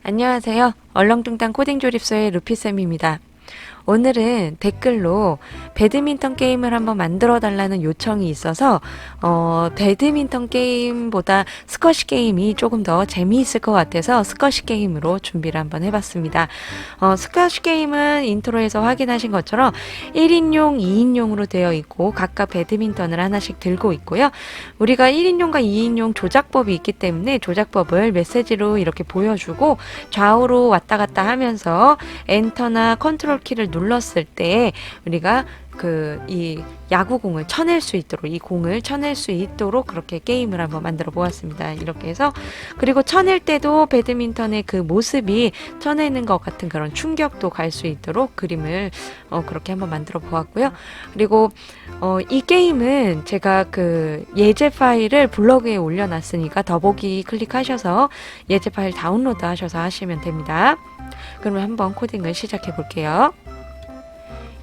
안녕하세요. 얼렁뚱땅 코딩 조립소의 루피쌤입니다. 오늘은 댓글로 배드민턴 게임을 한번 만들어 달라는 요청이 있어서 배드민턴 게임보다 스쿼시 게임이 조금 더 재미있을 것 같아서 스쿼시 게임으로 준비를 한번 해봤습니다. 스쿼시 게임은 인트로에서 확인하신 것처럼 1인용, 2인용으로 되어 있고 각각 배드민턴을 하나씩 들고 있고요. 우리가 1인용과 2인용 조작법이 있기 때문에 조작법을 메시지로 이렇게 보여주고 좌우로 왔다 갔다 하면서 엔터나 컨트롤 키를 눌렀을 때 우리가 이 야구공을 쳐낼 수 있도록, 이 공을 쳐낼 수 있도록 그렇게 게임을 한번 만들어 보았습니다. 이렇게 해서, 그리고 쳐낼 때도 배드민턴의 그 모습이 쳐내는 것 같은 그런 충격도 갈 수 있도록 그림을 그렇게 한번 만들어 보았고요. 그리고 이 게임은 제가 그 예제 파일을 블로그에 올려놨으니까 더보기 클릭하셔서 예제 파일 다운로드 하셔서 하시면 됩니다. 그러면 한번 코딩을 시작해 볼게요.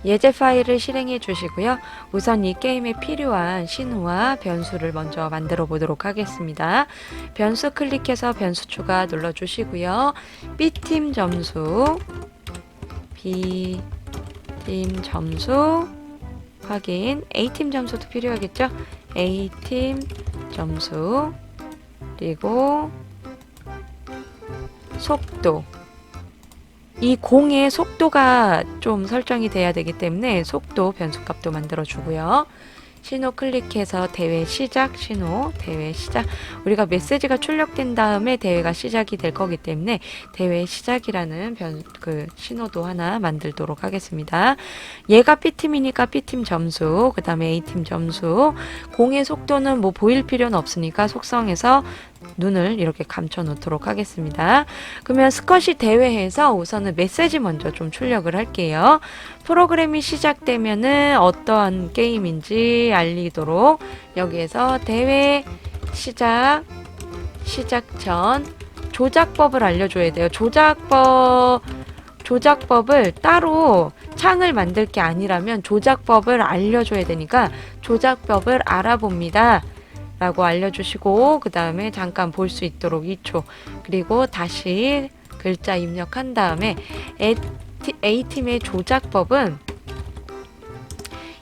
예제 파일을 실행해 주시고요. 우선 이 게임에 필요한 신호와 변수를 먼저 만들어 보도록 하겠습니다. 변수 클릭해서 변수 추가 눌러 주시고요. B팀 점수, B팀 점수 확인, A팀 점수도 필요하겠죠? A팀 점수, 그리고 속도, 이 공의 속도가 좀 설정이 돼야 되기 때문에 속도 변수값도 만들어 주고요. 신호 클릭해서 대회 시작, 신호, 대회 시작. 우리가 메시지가 출력된 다음에 대회가 시작이 될 거기 때문에 대회 시작이라는 신호도 하나 만들도록 하겠습니다. 얘가 B팀이니까 B팀 점수, 그 다음에 A팀 점수. 공의 속도는 뭐 보일 필요는 없으니까 속성에서 눈을 이렇게 감춰 놓도록 하겠습니다. 그러면 스쿼시 대회에서 우선은 메시지 먼저 좀 출력을 할게요. 프로그램이 시작되면은 어떠한 게임인지 알리도록 여기에서 대회 시작 전 조작법을 알려줘야 돼요. 조작법을 따로 창을 만들 게 아니라면 조작법을 알려줘야 되니까 조작법을 알아봅니다 라고 알려주시고, 그 다음에 잠깐 볼 수 있도록 2초, 그리고 다시 글자 입력한 다음에 A팀의 조작법은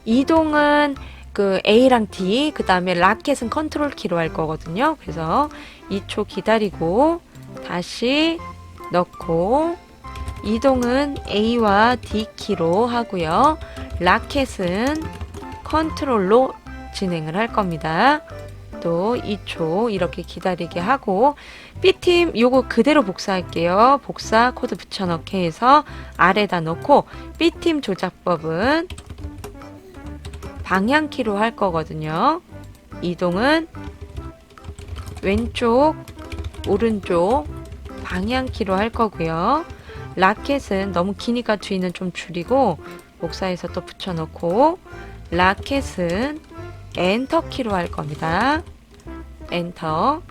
이동은 그 A랑 D, 그 다음에 라켓은 컨트롤 키로 할 거거든요. 그래서 2초 기다리고 다시 넣고, 이동은 A와 D 키로 하고요. 라켓은 컨트롤로 진행을 할 겁니다. 또 2초 이렇게 기다리게 하고, B팀 요거 그대로 복사할게요. 복사 코드 붙여넣기 해서 아래다 넣고, B팀 조작법은 방향키로 할 거거든요. 이동은 왼쪽, 오른쪽 방향키로 할 거고요. 라켓은 너무 기니까 뒤는 좀 줄이고 복사해서 또 붙여넣고, 라켓은 엔터 키로 할 겁니다. 엔터.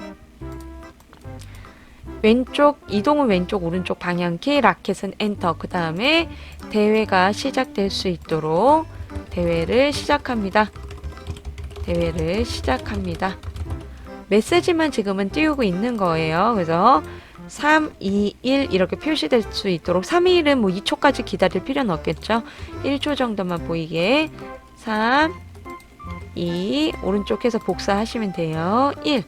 왼쪽, 이동은 왼쪽, 오른쪽 방향키, 라켓은 엔터. 그 다음에 대회가 시작될 수 있도록 대회를 시작합니다. 대회를 시작합니다. 메시지만 지금은 띄우고 있는 거예요. 그래서 3, 2, 1 이렇게 표시될 수 있도록, 3, 2, 1은 뭐 2초까지 기다릴 필요는 없겠죠. 1초 정도만 보이게 3, 2, 오른쪽에서 복사하시면 돼요. 1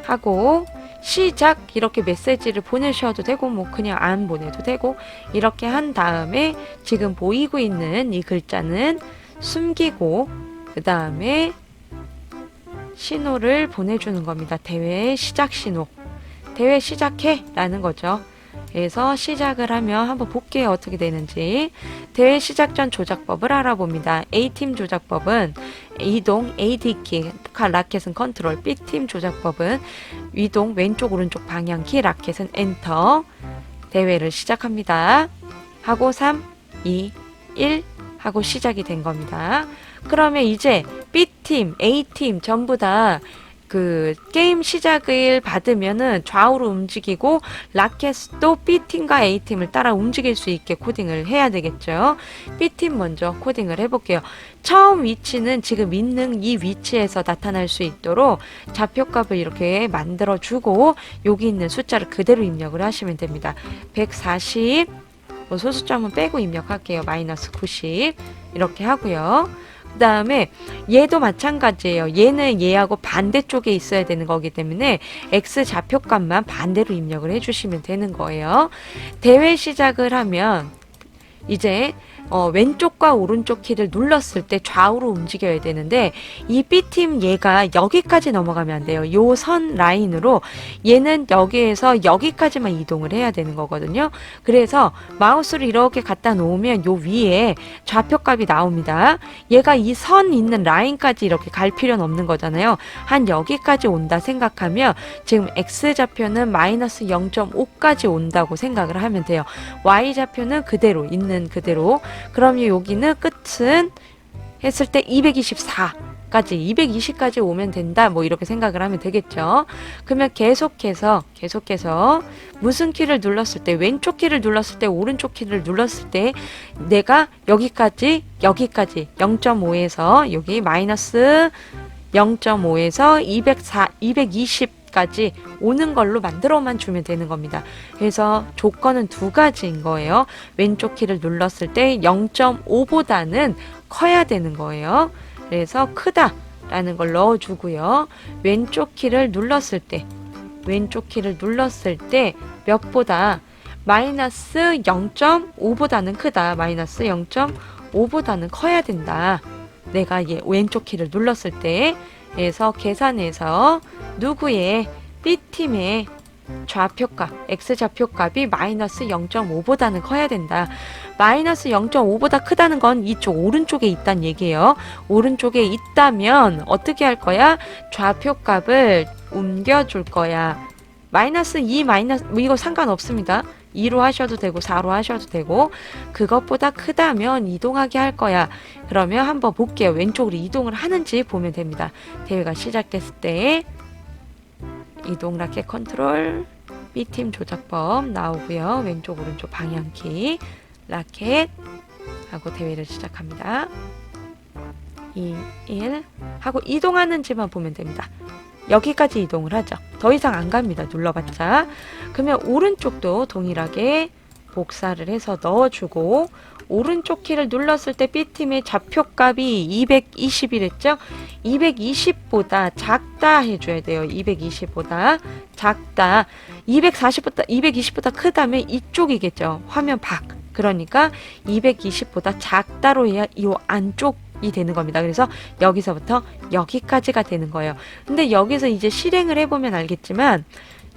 하고 시작 이렇게 메시지를 보내셔도 되고 뭐 그냥 안 보내도 되고, 이렇게 한 다음에 지금 보이고 있는 이 글자는 숨기고 그 다음에 신호를 보내주는 겁니다. 대회 시작 신호. 대회 시작해 라는 거죠. 그래서 시작을 하면 한번 볼게요. 어떻게 되는지. 대회 시작 전 조작법을 알아봅니다. A팀 조작법은 이동 AD키, 라켓은 컨트롤. B팀 조작법은 이동 왼쪽 오른쪽 방향키, 라켓은 엔터. 대회를 시작합니다. 하고 3, 2, 1 하고 시작이 된 겁니다. 그러면 이제 B팀, A팀 전부 다 그 게임 시작을 받으면은 좌우로 움직이고 라켓도 B팀과 A팀을 따라 움직일 수 있게 코딩을 해야 되겠죠. B팀 먼저 코딩을 해볼게요. 처음 위치는 지금 있는 이 위치에서 나타날 수 있도록 좌표값을 이렇게 만들어주고 여기 있는 숫자를 그대로 입력을 하시면 됩니다. 140, 뭐 소수점은 빼고 입력할게요. 마이너스 90 이렇게 하고요. 그 다음에 얘도 마찬가지예요. 얘는 얘하고 반대쪽에 있어야 되는 거기 때문에 x 좌표값만 반대로 입력을 해주시면 되는 거예요. 대회 시작을 하면 이제 왼쪽과 오른쪽 키를 눌렀을 때 좌우로 움직여야 되는데 이 B팀 얘가 여기까지 넘어가면 안 돼요. 요 선 라인으로 얘는 여기에서 여기까지만 이동을 해야 되는 거거든요. 그래서 마우스를 이렇게 갖다 놓으면 요 위에 좌표값이 나옵니다. 얘가 이 선 있는 라인까지 이렇게 갈 필요는 없는 거잖아요. 한 여기까지 온다 생각하면 지금 X좌표는 마이너스 0.5까지 온다고 생각을 하면 돼요. Y좌표는 그대로 있는 그대로. 그럼 여기는 끝은 했을 때 224까지 220까지 오면 된다 뭐 이렇게 생각을 하면 되겠죠. 그러면 계속해서 무슨 키를 눌렀을 때 왼쪽 키를 눌렀을 때 오른쪽 키를 눌렀을 때 내가 여기까지 0.5에서 여기 마이너스 0.5에서 220까지 오는 걸로 만들어만 주면 되는 겁니다. 그래서 조건은 두 가지인 거예요. 왼쪽 키를 눌렀을 때 0.5보다는 커야 되는 거예요. 그래서 크다라는 걸 넣어주고요. 왼쪽 키를 눌렀을 때 몇보다 마이너스 0.5보다는 크다. 마이너스 0.5보다는 커야 된다. 내가 얘 왼쪽 키를 눌렀을 때 그래서 계산해서 누구의 B팀의 좌표값, X좌표값이 마이너스 0.5보다는 커야 된다. 마이너스 0.5보다 크다는 건 이쪽 오른쪽에 있다는 얘기예요. 오른쪽에 있다면 어떻게 할 거야? 좌표값을 옮겨줄 거야. 마이너스 2, 마이너스, 이거 상관없습니다. 2로 하셔도 되고 4로 하셔도 되고 그것보다 크다면 이동하게 할 거야. 그러면 한번 볼게요. 왼쪽으로 이동을 하는지 보면 됩니다. 대회가 시작됐을 때 이동 라켓 컨트롤 B팀 조작법 나오고요. 왼쪽 오른쪽 방향키 라켓 하고 대회를 시작합니다. 2, 1 하고 이동하는지만 보면 됩니다. 여기까지 이동을 하죠. 더 이상 안 갑니다. 눌러봤자. 그러면 오른쪽도 동일하게 복사를 해서 넣어주고 오른쪽 키를 눌렀을 때 B팀의 좌표값이 220이랬죠? 220보다 작다 해줘야 돼요. 220보다 작다. 220보다 크다면 이쪽이겠죠. 화면 밖. 그러니까 220보다 작다로 해야 이 안쪽이 되는 겁니다. 그래서 여기서부터 여기까지가 되는 거예요. 근데 여기서 이제 실행을 해보면 알겠지만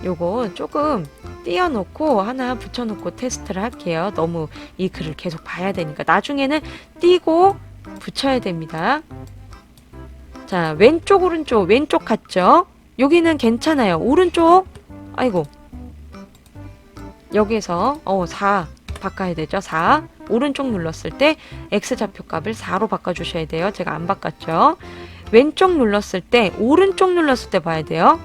요거 조금 띄워놓고 하나 붙여놓고 테스트를 할게요. 너무 이 글을 계속 봐야 되니까 나중에는 띄고 붙여야 됩니다. 자, 왼쪽 오른쪽 왼쪽 같죠? 여기는 괜찮아요. 오른쪽 아이고 여기서 4 바꿔야 되죠. 4 오른쪽 눌렀을 때 X좌표값을 4로 바꿔주셔야 돼요. 제가 안 바꿨죠. 왼쪽 눌렀을 때 오른쪽 눌렀을 때 봐야 돼요.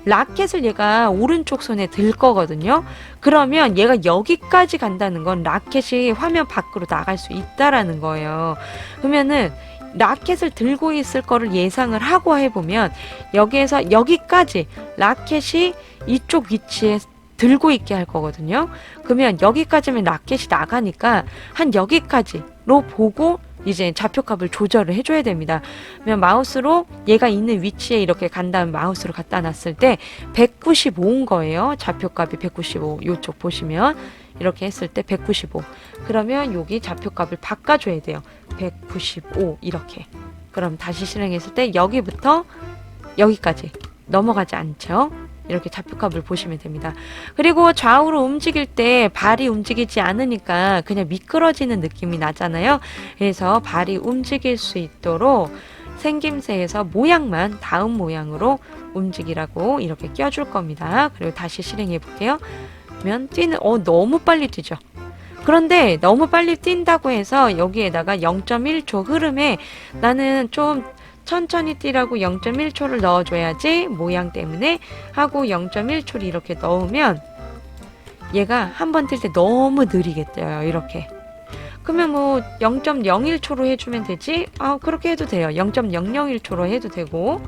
라켓을 얘가 오른쪽 손에 들 거거든요. 그러면 얘가 여기까지 간다는 건 라켓이 화면 밖으로 나갈 수 있다라는 거예요. 그러면은 라켓을 들고 있을 거를 예상을 하고 해보면 여기에서 여기까지 라켓이 이쪽 위치에 들고 있게 할 거거든요. 그러면 여기까지면 라켓이 나가니까 한 여기까지로 보고 이제 좌표값을 조절을 해줘야 됩니다. 그러면 마우스로 얘가 있는 위치에 이렇게 간 다음 마우스로 갖다 놨을 때 195인 거예요. 좌표값이 195. 요쪽 보시면 이렇게 했을 때 195. 그러면 여기 좌표값을 바꿔줘야 돼요. 195 이렇게. 그럼 다시 실행했을 때 여기부터 여기까지 넘어가지 않죠. 이렇게 좌표값을 보시면 됩니다. 그리고 좌우로 움직일 때 발이 움직이지 않으니까 그냥 미끄러지는 느낌이 나잖아요. 그래서 발이 움직일 수 있도록 생김새에서 모양만 다음 모양으로 움직이라고 이렇게 껴줄 겁니다. 그리고 다시 실행해 볼게요. 그러면 뛰는 너무 빨리 뛰죠. 그런데 너무 빨리 뛴다고 해서 여기에다가 0.1초 흐름에 나는 좀 천천히 뛰라고 0.1초를 넣어줘야지 모양 때문에 하고 0.1초를 이렇게 넣으면 얘가 한 번 뛸 때 너무 느리게 뛰어요. 이렇게. 그러면 뭐 0.01초로 해주면 되지? 그렇게 해도 돼요. 0.001초로 해도 되고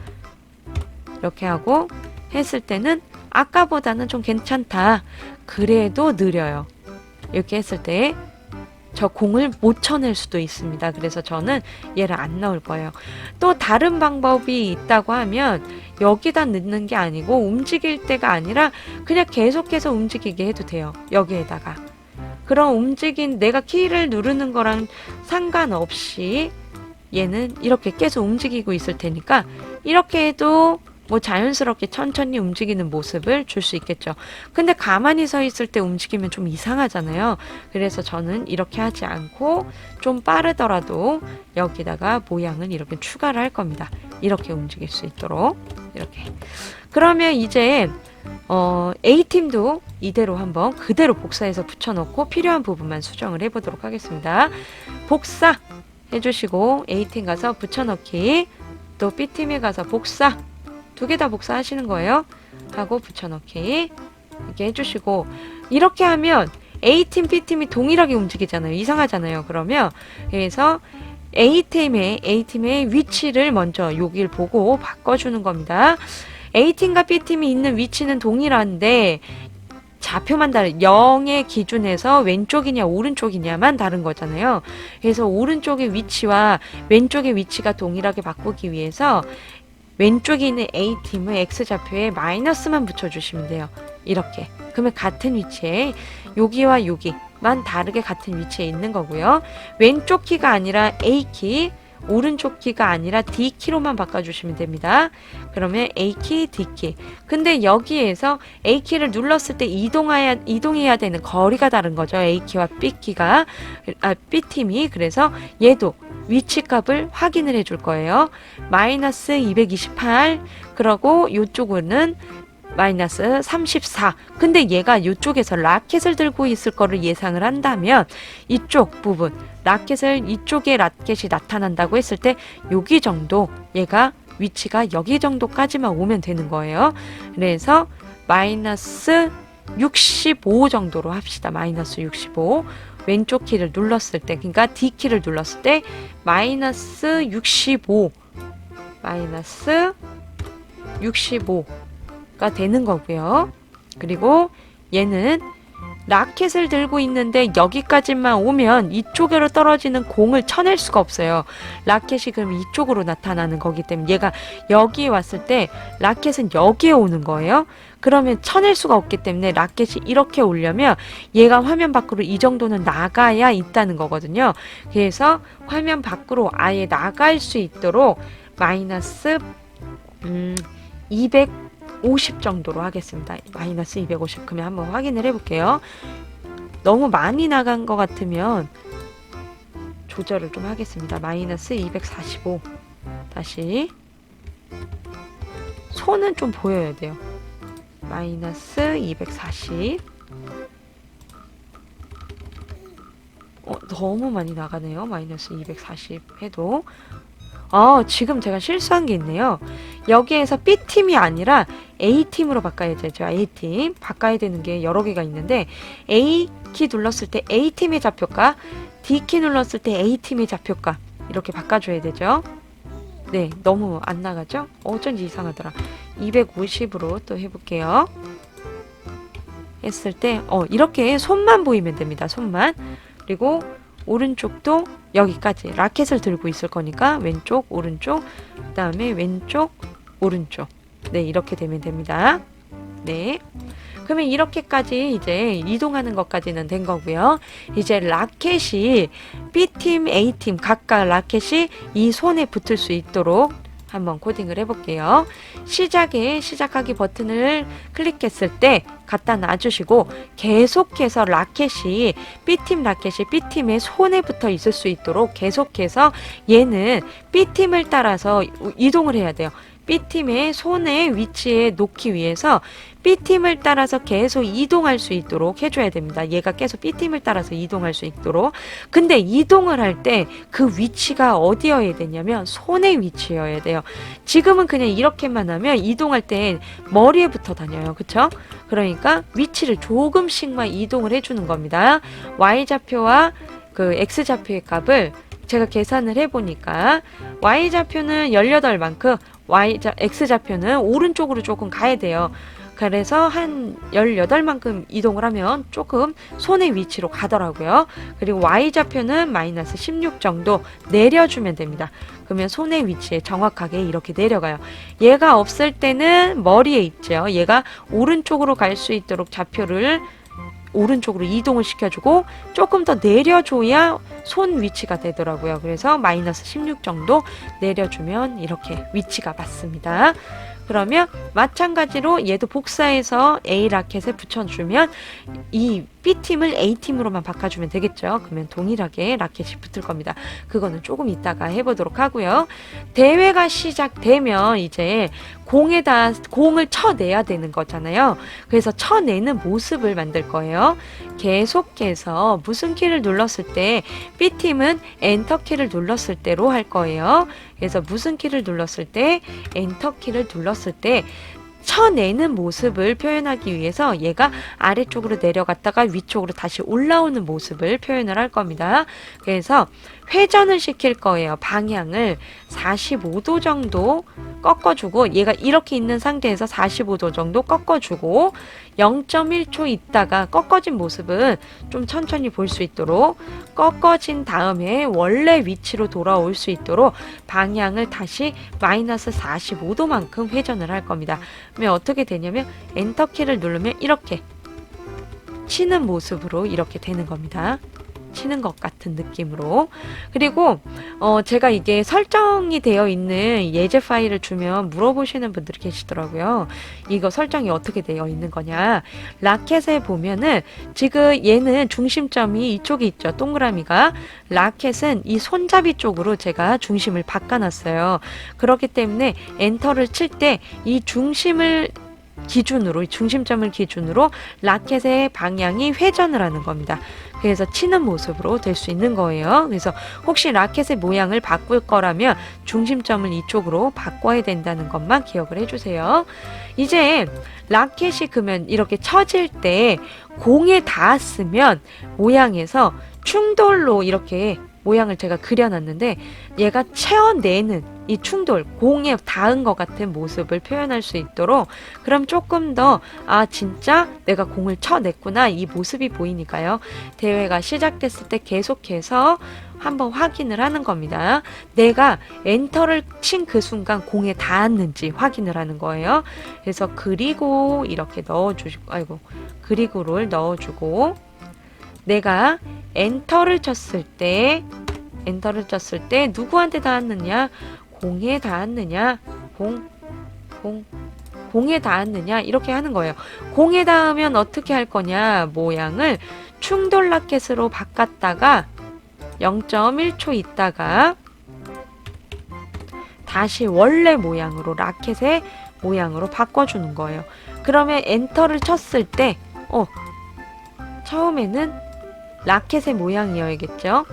이렇게 하고 했을 때는 아까보다는 좀 괜찮다. 그래도 느려요. 이렇게 했을 때 저 공을 못 쳐낼 수도 있습니다. 그래서 저는 얘를 안 넣을 거예요. 또 다른 방법이 있다고 하면 여기다 넣는 게 아니고 움직일 때가 아니라 그냥 계속해서 움직이게 해도 돼요. 여기에다가. 그런 움직인 내가 키를 누르는 거랑 상관없이 얘는 이렇게 계속 움직이고 있을 테니까 이렇게 해도 뭐 자연스럽게 천천히 움직이는 모습을 줄 수 있겠죠. 근데 가만히 서 있을 때 움직이면 좀 이상하잖아요. 그래서 저는 이렇게 하지 않고 좀 빠르더라도 여기다가 모양을 이렇게 추가를 할 겁니다. 이렇게 움직일 수 있도록 이렇게. 그러면 이제 A팀도 이대로 한번 그대로 복사해서 붙여놓고 필요한 부분만 수정을 해보도록 하겠습니다. 복사 해주시고 A팀 가서 붙여넣기, 또 B팀에 가서 복사, 두 개 다 복사하시는 거예요. 하고 붙여넣기 이렇게 해주시고, 이렇게 하면 A팀, B팀이 동일하게 움직이잖아요. 이상하잖아요. 그러면 그래서 A팀의 위치를 먼저 여길 보고 바꿔주는 겁니다. A팀과 B팀이 있는 위치는 동일한데 좌표만 다른 0의 기준에서 왼쪽이냐 오른쪽이냐만 다른 거잖아요. 그래서 오른쪽의 위치와 왼쪽의 위치가 동일하게 바꾸기 위해서 왼쪽에 있는 A팀의 X좌표에 마이너스만 붙여주시면 돼요. 이렇게. 그러면 같은 위치에 여기와 여기만 다르게 같은 위치에 있는 거고요. 왼쪽 키가 아니라 A키, 오른쪽 키가 아니라 D키로만 바꿔주시면 됩니다. 그러면 A키, D키. 근데 여기에서 A키를 눌렀을 때 이동해야 되는 거리가 다른 거죠. A키와 B팀이. 그래서 얘도 위치값을 확인을 해줄 거예요. 마이너스 228. 그러고 이쪽은 마이너스 34. 근데 얘가 이쪽에서 라켓을 들고 있을 거를 예상을 한다면 이쪽 부분, 이쪽에 라켓이 나타난다고 했을 때 여기 정도, 얘가 위치가 여기 정도까지만 오면 되는 거예요. 그래서 마이너스 65 정도로 합시다. 마이너스 65. 왼쪽 키를 눌렀을 때, 그러니까 D키를 눌렀을 때 마이너스 65 가 되는 거고요. 그리고 얘는 라켓을 들고 있는데 여기까지만 오면 이쪽으로 떨어지는 공을 쳐낼 수가 없어요. 라켓이 그럼 이쪽으로 나타나는 거기 때문에 얘가 여기에 왔을 때 라켓은 여기에 오는 거예요. 그러면 쳐낼 수가 없기 때문에 라켓이 이렇게 오려면 얘가 화면 밖으로 이 정도는 나가야 있다는 거거든요. 그래서 화면 밖으로 아예 나갈 수 있도록 마이너스 250 정도로 하겠습니다. 마이너스 250. 그러면 한번 확인을 해볼게요. 너무 많이 나간 것 같으면 조절을 좀 하겠습니다. 마이너스 245. 다시 손은 좀 보여야 돼요. 마이너스 240. 너무 많이 나가네요. 마이너스 240 해도. 지금 제가 실수한 게 있네요. 여기에서 B팀이 아니라 A팀으로 바꿔야 되죠. A팀. 바꿔야 되는 게 여러 개가 있는데 A키 눌렀을 때 A팀의 좌표가, D키 눌렀을 때 A팀의 좌표가 이렇게 바꿔줘야 되죠. 네, 너무 안 나가죠? 어쩐지 이상하더라. 250으로 또 해볼게요. 했을 때 이렇게 손만 보이면 됩니다. 손만. 그리고 오른쪽도 여기까지 라켓을 들고 있을 거니까 왼쪽, 오른쪽, 그 다음에 왼쪽, 오른쪽. 네, 이렇게 되면 됩니다. 네. 그러면 이렇게까지 이제 이동하는 것까지는 된 거고요. 이제 라켓이 B팀, A팀 각각 라켓이 이 손에 붙을 수 있도록 한번 코딩을 해볼게요. 시작하기 버튼을 클릭했을 때 갖다 놔주시고 계속해서 라켓이 B팀의 손에 붙어 있을 수 있도록 계속해서 얘는 B팀을 따라서 이동을 해야 돼요. B팀의 손의 위치에 놓기 위해서 B팀을 따라서 계속 이동할 수 있도록 해줘야 됩니다. 얘가 계속 B팀을 따라서 이동할 수 있도록. 근데 이동을 할 때 그 위치가 어디여야 되냐면 손의 위치여야 돼요. 지금은 그냥 이렇게만 하면 이동할 때 머리에 붙어 다녀요. 그쵸? 그러니까 위치를 조금씩만 이동을 해주는 겁니다. Y좌표와 그 X좌표의 값을 제가 계산을 해보니까 Y좌표는 18만큼 X좌표는 오른쪽으로 조금 가야 돼요. 그래서 한 18만큼 이동을 하면 조금 손의 위치로 가더라고요. 그리고 Y좌표는 마이너스 16 정도 내려주면 됩니다. 그러면 손의 위치에 정확하게 이렇게 내려가요. 얘가 없을 때는 머리에 있죠. 얘가 오른쪽으로 갈 수 있도록 좌표를 오른쪽으로 이동을 시켜주고 조금 더 내려줘야 손 위치가 되더라고요. 그래서 마이너스 16 정도 내려주면 이렇게 위치가 맞습니다. 그러면 마찬가지로 얘도 복사해서 A 라켓에 붙여주면 이 B팀을 A팀으로만 바꿔주면 되겠죠. 그러면 동일하게 라켓이 붙을 겁니다. 그거는 조금 이따가 해보도록 하고요. 대회가 시작되면 이제 공을 쳐내야 되는 거잖아요. 그래서 쳐내는 모습을 만들 거예요. 계속해서 무슨 키를 눌렀을 때 B팀은 엔터 키를 눌렀을 때로 할 거예요. 그래서 무슨 키를 눌렀을 때 엔터 키를 눌렀을 때 쳐내는 모습을 표현하기 위해서 얘가 아래쪽으로 내려갔다가 위쪽으로 다시 올라오는 모습을 표현을 할 겁니다. 그래서 회전을 시킬 거예요. 방향을 45도 정도 꺾어주고 얘가 이렇게 있는 상태에서 45도 정도 꺾어주고 0.1초 있다가 꺾어진 모습은 좀 천천히 볼 수 있도록 꺾어진 다음에 원래 위치로 돌아올 수 있도록 방향을 다시 마이너스 45도만큼 회전을 할 겁니다. 그러면 어떻게 되냐면 엔터키를 누르면 이렇게 치는 모습으로 이렇게 되는 겁니다. 치는 것 같은 느낌으로. 그리고 제가 이게 설정이 되어 있는 예제 파일을 주면 물어보시는 분들이 계시더라고요. 이거 설정이 어떻게 되어 있는 거냐. 라켓에 보면은 지금 얘는 중심점이 이쪽에 있죠. 동그라미가. 라켓은 이 손잡이 쪽으로 제가 중심을 바꿔놨어요. 그렇기 때문에 엔터를 칠 때 이 중심점을 기준으로 라켓의 방향이 회전을 하는 겁니다. 그래서 치는 모습으로 될 수 있는 거예요. 그래서 혹시 라켓의 모양을 바꿀 거라면 중심점을 이쪽으로 바꿔야 된다는 것만 기억을 해주세요. 이제 라켓이 그러면 이렇게 쳐질 때 공에 닿았으면 모양에서 충돌로 이렇게 모양을 제가 그려놨는데 얘가 채워내는 이 충돌, 공에 닿은 것 같은 모습을 표현할 수 있도록 그럼 조금 더 진짜 내가 공을 쳐냈구나 이 모습이 보이니까요. 대회가 시작됐을 때 계속해서 한번 확인을 하는 겁니다. 내가 엔터를 친 그 순간 공에 닿았는지 확인을 하는 거예요. 그래서 그리고 이렇게 넣어주시고 그리고를 넣어주고 내가 엔터를 쳤을 때 누구한테 닿았느냐? 공에 닿았느냐? 공에 닿았느냐? 이렇게 하는 거예요. 공에 닿으면 어떻게 할 거냐? 모양을 충돌 라켓으로 바꿨다가 0.1초 있다가 다시 원래 모양으로 라켓의 모양으로 바꿔주는 거예요. 그러면 엔터를 쳤을 때 처음에는 라켓의 모양이어야겠죠.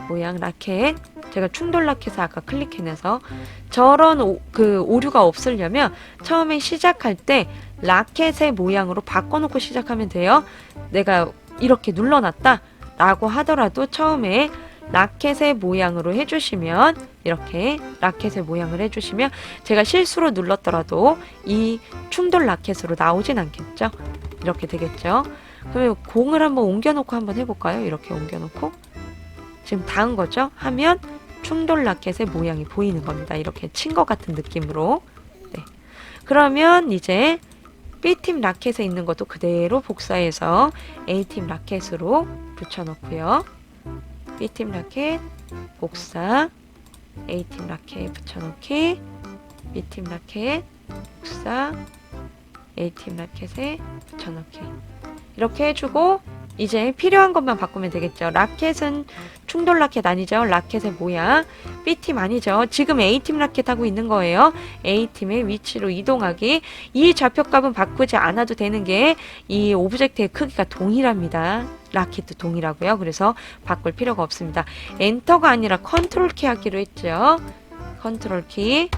모양 라켓. 제가 충돌 라켓을 아까 클릭해내서 저런 오류가 없으려면 처음에 시작할 때 라켓의 모양으로 바꿔놓고 시작하면 돼요. 내가 이렇게 눌러놨다 라고 하더라도 처음에 라켓의 모양으로 해주시면 이렇게 라켓의 모양을 해주시면 제가 실수로 눌렀더라도 이 충돌 라켓으로 나오진 않겠죠. 이렇게 되겠죠. 그러면 공을 한번 옮겨놓고 한번 해볼까요? 이렇게 옮겨놓고 지금 닿은 거죠? 하면 충돌 라켓의 모양이 보이는 겁니다. 이렇게 친 것 같은 느낌으로. 네. 그러면 이제 B팀 라켓에 있는 것도 그대로 복사해서 A팀 라켓으로 붙여놓고요. B팀 라켓 복사, A팀 라켓 붙여놓기, B팀 라켓 복사, A팀 라켓에 붙여넣기. 이렇게 해주고 이제 필요한 것만 바꾸면 되겠죠. 라켓은 충돌 라켓 아니죠. 라켓의 모양. B팀 아니죠. 지금 A팀 라켓 하고 있는 거예요. A팀의 위치로 이동하기. 이 좌표값은 바꾸지 않아도 되는 게 이 오브젝트의 크기가 동일합니다. 라켓도 동일하고요. 그래서 바꿀 필요가 없습니다. 엔터가 아니라 컨트롤 키 하기로 했죠. 컨트롤 키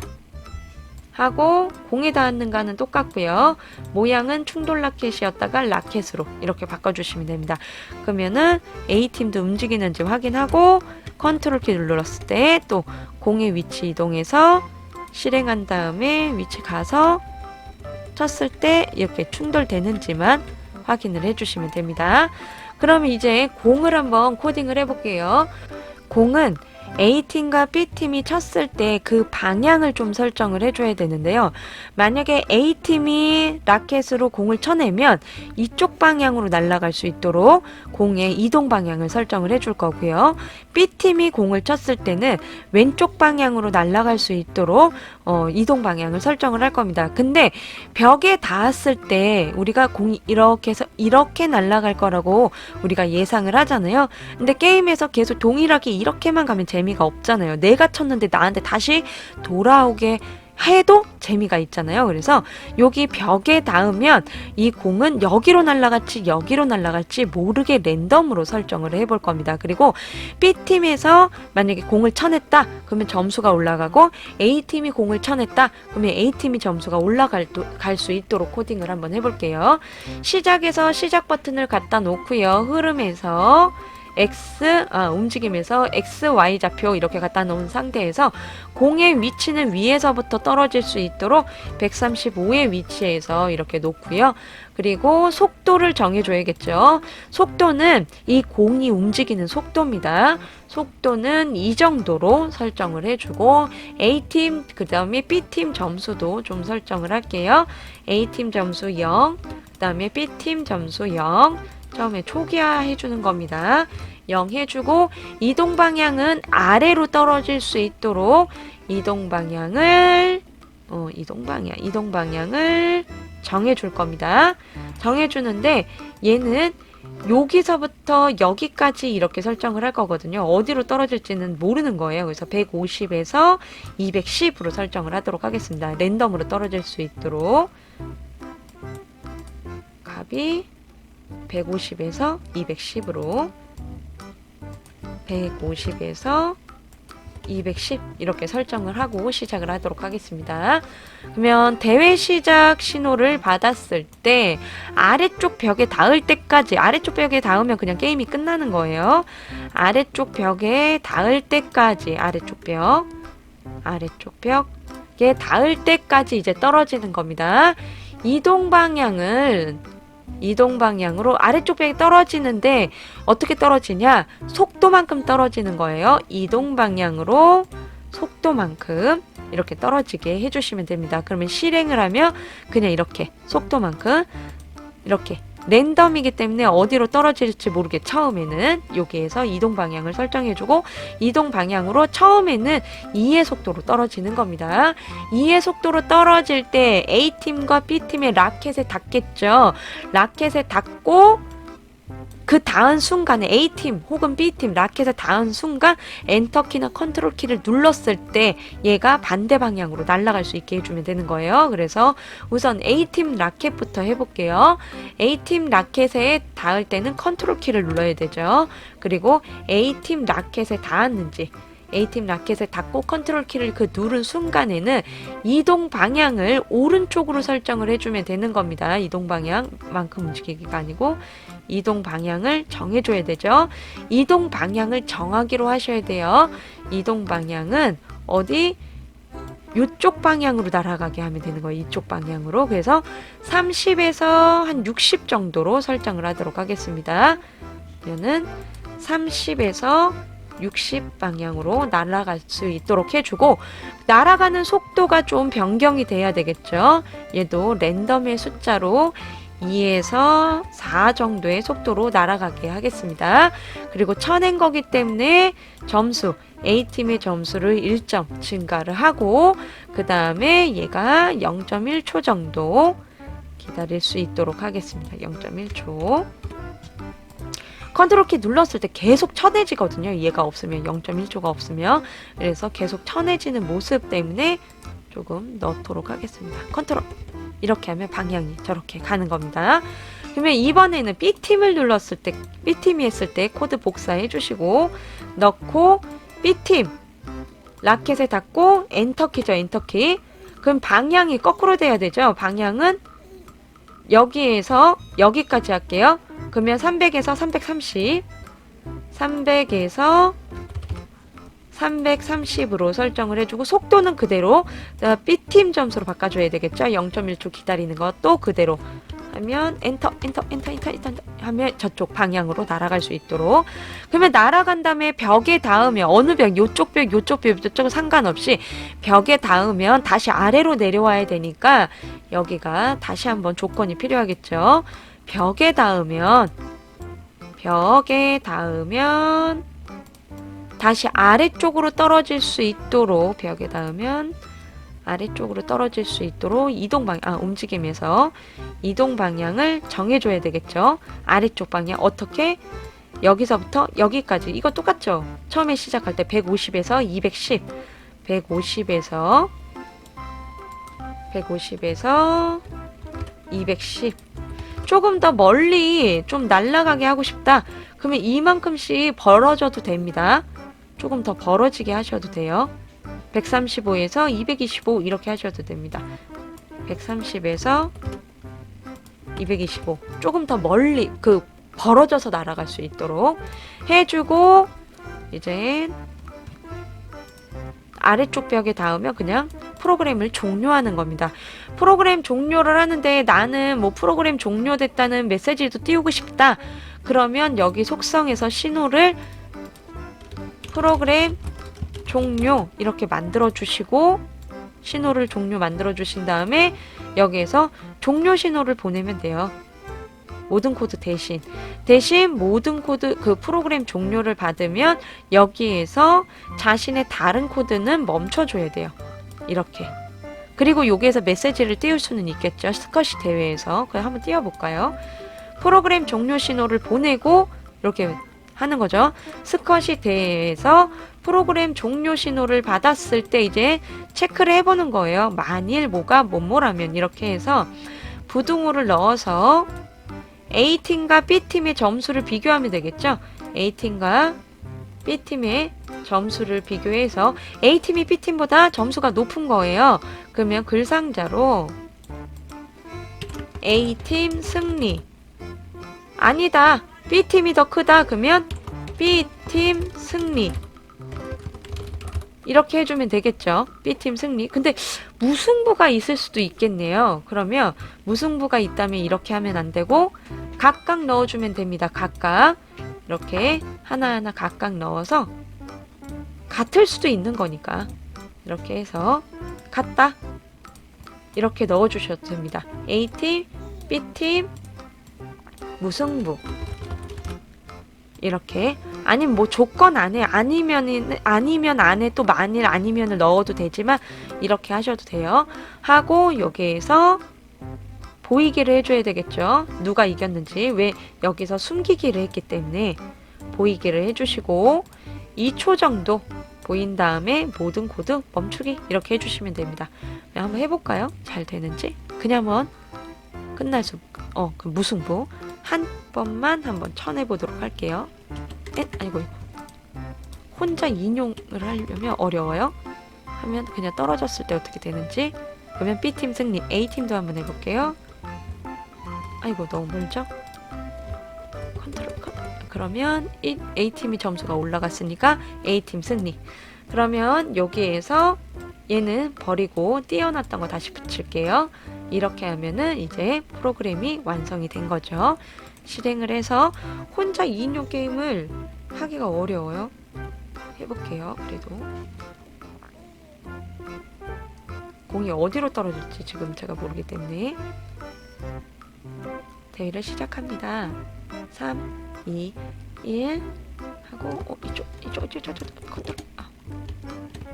하고 공에 닿았는가는 똑같고요. 모양은 충돌 라켓이었다가 라켓으로 이렇게 바꿔주시면 됩니다. 그러면은 A팀도 움직이는지 확인하고 컨트롤 키 눌렀을 때 또 공의 위치 이동해서 실행한 다음에 위치 가서 쳤을 때 이렇게 충돌되는지만 확인을 해주시면 됩니다. 그러면 이제 공을 한번 코딩을 해볼게요. 공은 A팀과 B팀이 쳤을 때 그 방향을 좀 설정을 해줘야 되는데요. 만약에 A팀이 라켓으로 공을 쳐내면 이쪽 방향으로 날아갈 수 있도록 공의 이동 방향을 설정을 해줄 거고요. B팀이 공을 쳤을 때는 왼쪽 방향으로 날아갈 수 있도록 이동 방향을 설정을 할 겁니다. 근데 벽에 닿았을 때 우리가 공이 이렇게 해서 이렇게 날아갈 거라고 우리가 예상을 하잖아요. 근데 게임에서 계속 동일하게 이렇게만 가면 재미가 없잖아요. 내가 쳤는데 나한테 다시 돌아오게 해도 재미가 있잖아요. 그래서 여기 벽에 닿으면 이 공은 여기로 날아갈지 여기로 날아갈지 모르게 랜덤으로 설정을 해볼 겁니다. 그리고 B팀에서 만약에 공을 쳐냈다 그러면 점수가 올라가고 A팀이 공을 쳐냈다 그러면 A팀이 점수가 올라갈 수 있도록 코딩을 한번 해볼게요. 시작에서 시작 버튼을 갖다 놓고요. 흐름에서 움직임에서 X, Y 좌표 이렇게 갖다 놓은 상태에서 공의 위치는 위에서부터 떨어질 수 있도록 135의 위치에서 이렇게 놓고요. 그리고 속도를 정해줘야겠죠. 속도는 이 공이 움직이는 속도입니다. 속도는 이 정도로 설정을 해주고 A팀 그 다음에 B팀 점수도 좀 설정을 할게요. A팀 점수 0, 그 다음에 B팀 점수 0 처음에 초기화 해주는 겁니다. 0 해주고 이동 방향은 아래로 떨어질 수 있도록 이동 방향을 정해줄 겁니다. 정해주는데 얘는 여기서부터 여기까지 이렇게 설정을 할 거거든요. 어디로 떨어질지는 모르는 거예요. 그래서 150에서 210으로 설정을 하도록 하겠습니다. 랜덤으로 떨어질 수 있도록 값이 150에서 210으로 150에서 210 이렇게 설정을 하고 시작을 하도록 하겠습니다. 그러면 대회 시작 신호를 받았을 때 아래쪽 벽에 닿을 때까지 아래쪽 벽에 닿으면 그냥 게임이 끝나는 거예요. 아래쪽 벽에 닿을 때까지 아래쪽 벽에 닿을 때까지 이제 떨어지는 겁니다. 이동 방향으로 아래쪽 벽에 떨어지는데 어떻게 떨어지냐? 속도만큼 떨어지는 거예요. 이동 방향으로 속도만큼 이렇게 떨어지게 해주시면 됩니다. 그러면 실행을 하면 그냥 이렇게 속도만큼 이렇게 랜덤이기 때문에 어디로 떨어질지 모르게 처음에는 여기에서 이동 방향을 설정해주고 이동 방향으로 처음에는 2의 속도로 떨어지는 겁니다. 2의 속도로 떨어질 때 A팀과 B팀의 라켓에 닿겠죠. 라켓에 닿고 그 닿은 순간에 A팀 혹은 B팀 라켓에 닿은 순간 엔터키나 컨트롤 키를 눌렀을 때 얘가 반대 방향으로 날아갈 수 있게 해주면 되는 거예요. 그래서 우선 A팀 라켓부터 해볼게요. A팀 라켓에 닿을 때는 컨트롤 키를 눌러야 되죠. 그리고 A팀 라켓에 닿았는지 A팀 라켓에 닿고 컨트롤 키를 그 누른 순간에는 이동 방향을 오른쪽으로 설정을 해주면 되는 겁니다. 이동 방향만큼 움직이기가 아니고 이동 방향을 정해줘야 되죠. 이동 방향을 정하기로 하셔야 돼요. 이동 방향은 어디? 이쪽 방향으로 날아가게 하면 되는 거예요. 이쪽 방향으로. 그래서 30에서 한 60 정도로 설정을 하도록 하겠습니다. 그러면은 30에서 60 방향으로 날아갈 수 있도록 해주고 날아가는 속도가 좀 변경이 돼야 되겠죠. 얘도 랜덤의 숫자로 2에서 4 정도의 속도로 날아가게 하겠습니다. 그리고 쳐낸 거기 때문에 점수 A팀의 점수를 1점 증가를 하고 그 다음에 얘가 0.1초 정도 기다릴 수 있도록 하겠습니다. 0.1초 컨트롤 키 눌렀을 때 계속 쳐내지거든요. 얘가 없으면 0.1초가 없으면. 그래서 계속 쳐내지는 모습 때문에 조금 넣도록 하겠습니다. 컨트롤 이렇게 하면 방향이 저렇게 가는 겁니다. 그러면 이번에는 B팀을 눌렀을 때 B팀이 했을 때 코드 복사해 주시고 넣고 B팀 라켓에 닫고 엔터키죠. 엔터키. 그럼 방향이 거꾸로 돼야 되죠. 방향은 여기에서 여기까지 할게요. 그러면 300에서 330 300에서 330으로 설정을 해주고 속도는 그대로 B팀 점수로 바꿔줘야 되겠죠. 0.1초 기다리는 것도 그대로 하면 엔터 하면 저쪽 방향으로 날아갈 수 있도록. 그러면 날아간 다음에 벽에 닿으면 어느 벽 요쪽 벽 요쪽은 상관없이 벽에 닿으면 다시 아래로 내려와야 되니까 여기가 다시 한번 조건이 필요하겠죠. 벽에 닿으면 다시 아래쪽으로 떨어질 수 있도록 벽에 닿으면 아래쪽으로 떨어질 수 있도록 움직임에서 이동 방향을 정해줘야 되겠죠. 아래쪽 방향 어떻게? 여기서부터 여기까지 이거 똑같죠? 처음에 시작할 때 150에서 210 150에서 210 조금 더 멀리 좀 날아가게 하고 싶다. 그러면 이만큼씩 벌어져도 됩니다. 조금 더 벌어지게 하셔도 돼요. 135에서 225 이렇게 하셔도 됩니다. 130에서 225 조금 더 멀리 벌어져서 날아갈 수 있도록 해주고 이제 아래쪽 벽에 닿으면 그냥 프로그램을 종료하는 겁니다. 프로그램 종료를 하는데 나는 뭐 프로그램 종료됐다는 메시지도 띄우고 싶다. 그러면 여기 속성에서 신호를 프로그램 종료 이렇게 만들어 주시고 신호를 종료 만들어 주신 다음에 여기에서 종료 신호를 보내면 돼요. 모든 코드 대신 모든 코드 프로그램 종료를 받으면 여기에서 자신의 다른 코드는 멈춰줘야 돼요. 이렇게. 그리고 여기에서 메시지를 띄울 수는 있겠죠. 스쿼시 대회에서. 그럼 한번 띄워볼까요? 프로그램 종료 신호를 보내고 이렇게 하는 거죠. 스쿼시 대회에서 프로그램 종료 신호를 받았을 때 이제 체크를 해보는 거예요. 만일 뭐라면 이렇게 해서 부등호를 넣어서 A팀과 B팀의 점수를 비교하면 되겠죠. A팀과 B팀의 점수를 비교해서 A팀이 B팀보다 점수가 높은 거예요. 그러면 글상자로 A팀 승리. 아니다. B팀이 더 크다. 그러면 B팀 승리. 이렇게 해주면 되겠죠. B팀 승리. 근데 무승부가 있을 수도 있겠네요. 그러면 무승부가 있다면 이렇게 하면 안 되고 각각 넣어주면 됩니다. 각각. 이렇게 하나하나 각각 넣어서 같을 수도 있는 거니까 이렇게 해서 같다. 이렇게 넣어주셔도 됩니다. A팀, B팀, 무승부. 이렇게. 아니면 뭐 조건 안에 아니면 안에 또 만일 아니면을 넣어도 되지만 이렇게 하셔도 돼요. 하고 여기에서 보이기를 해줘야 되겠죠. 누가 이겼는지. 왜 여기서 숨기기를 했기 때문에 보이기를 해주시고 2초 정도 보인 다음에 모든 코드 멈추기 이렇게 해주시면 됩니다. 한번 해볼까요? 잘 되는지. 그냥 한번 그 무승부 한 번만 한번 쳐내보도록 할게요. 아이고 혼자 인용을 하려면 어려워요. 하면 그냥 떨어졌을 때 어떻게 되는지. 그러면 B팀 승리. A팀도 한번 해볼게요. 아이고 너무 멀죠? 컨트롤 그러면 A팀이 점수가 올라갔으니까 A팀 승리. 그러면 여기에서 얘는 버리고 띄워놨던 거 다시 붙일게요. 이렇게 하면은 이제 프로그램이 완성이 된 거죠. 실행을 해서 혼자 2인용 게임을 하기가 어려워요. 해볼게요. 그래도 공이 어디로 떨어질지 지금 제가 모르기 때문에 대회를 시작합니다. 3, 2, 1 하고 이쪽 컨트롤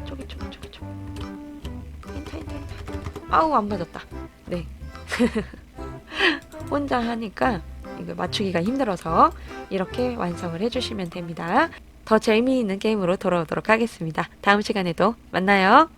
저기 인터 아우 안 맞았다. 네 혼자 하니까 이거 맞추기가 힘들어서 이렇게 완성을 해주시면 됩니다. 더 재미있는 게임으로 돌아오도록 하겠습니다. 다음 시간에도 만나요.